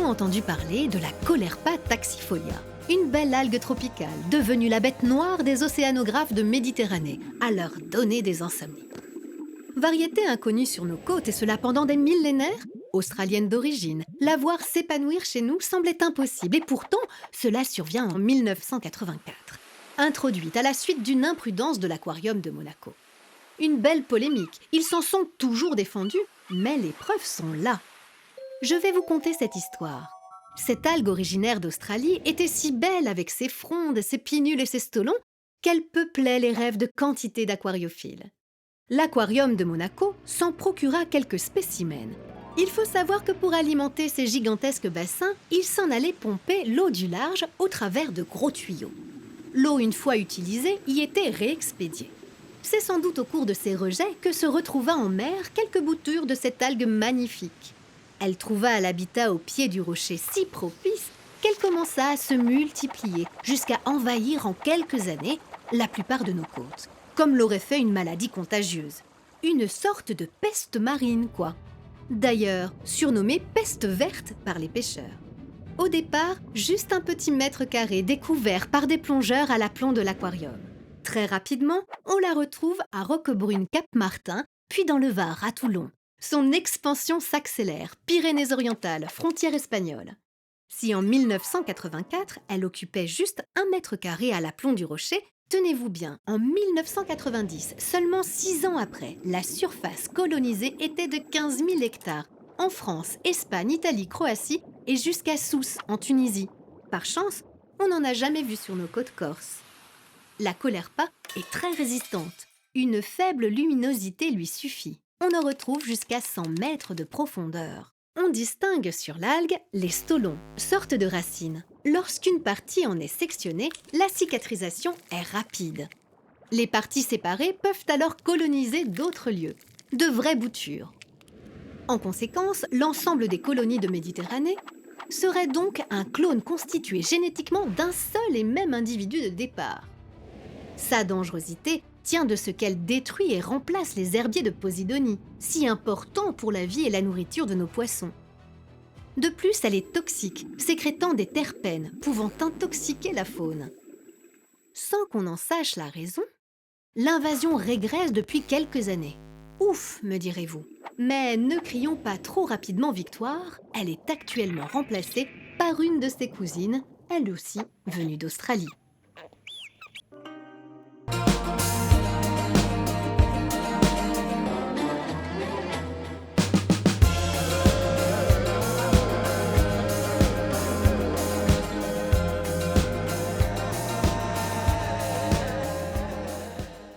entendu parler de la Caulerpa taxifolia, une belle algue tropicale devenue la bête noire des océanographes de Méditerranée, à leur donner des insomnies. Variété inconnue sur nos côtes et cela pendant des millénaires, australienne d'origine, la voir s'épanouir chez nous semblait impossible et pourtant cela survient en 1984, introduite à la suite d'une imprudence de l'aquarium de Monaco. Une belle polémique, ils s'en sont toujours défendus, mais les preuves sont là. Je vais vous conter cette histoire. Cette algue originaire d'Australie était si belle avec ses frondes, ses pinnules et ses stolons qu'elle peuplait les rêves de quantité d'aquariophiles. L'aquarium de Monaco s'en procura quelques spécimens. Il faut savoir que pour alimenter ces gigantesques bassins, il s'en allait pomper l'eau du large au travers de gros tuyaux. L'eau, une fois utilisée, y était réexpédiée. C'est sans doute au cours de ces rejets que se retrouva en mer quelques boutures de cette algue magnifique. Elle trouva l'habitat au pied du rocher si propice qu'elle commença à se multiplier jusqu'à envahir en quelques années la plupart de nos côtes, comme l'aurait fait une maladie contagieuse. Une sorte de peste marine, quoi. D'ailleurs, surnommée peste verte par les pêcheurs. Au départ, juste un petit mètre carré découvert par des plongeurs à l'aplomb de l'aquarium. Très rapidement, on la retrouve à Roquebrune-Cap-Martin, puis dans le Var, à Toulon. Son expansion s'accélère, Pyrénées-Orientales, frontière espagnole. Si en 1984, elle occupait juste 1 mètre carré à l'aplomb du rocher, tenez-vous bien, en 1990, seulement 6 ans après, la surface colonisée était de 15 000 hectares, en France, Espagne, Italie, Croatie et jusqu'à Sousse, en Tunisie. Par chance, on n'en a jamais vu sur nos côtes corses. La Caulerpa est très résistante. Une faible luminosité lui suffit. On en retrouve jusqu'à 100 mètres de profondeur. On distingue sur l'algue les stolons, sorte de racines. Lorsqu'une partie en est sectionnée, la cicatrisation est rapide. Les parties séparées peuvent alors coloniser d'autres lieux, de vraies boutures. En conséquence, l'ensemble des colonies de Méditerranée serait donc un clone constitué génétiquement d'un seul et même individu de départ. Sa dangerosité tient de ce qu'elle détruit et remplace les herbiers de Posidonie, si importants pour la vie et la nourriture de nos poissons. De plus, elle est toxique, sécrétant des terpènes, pouvant intoxiquer la faune. Sans qu'on en sache la raison, l'invasion régresse depuis quelques années. Ouf, me direz-vous. Mais ne crions pas trop rapidement victoire, elle est actuellement remplacée par une de ses cousines, elle aussi venue d'Australie.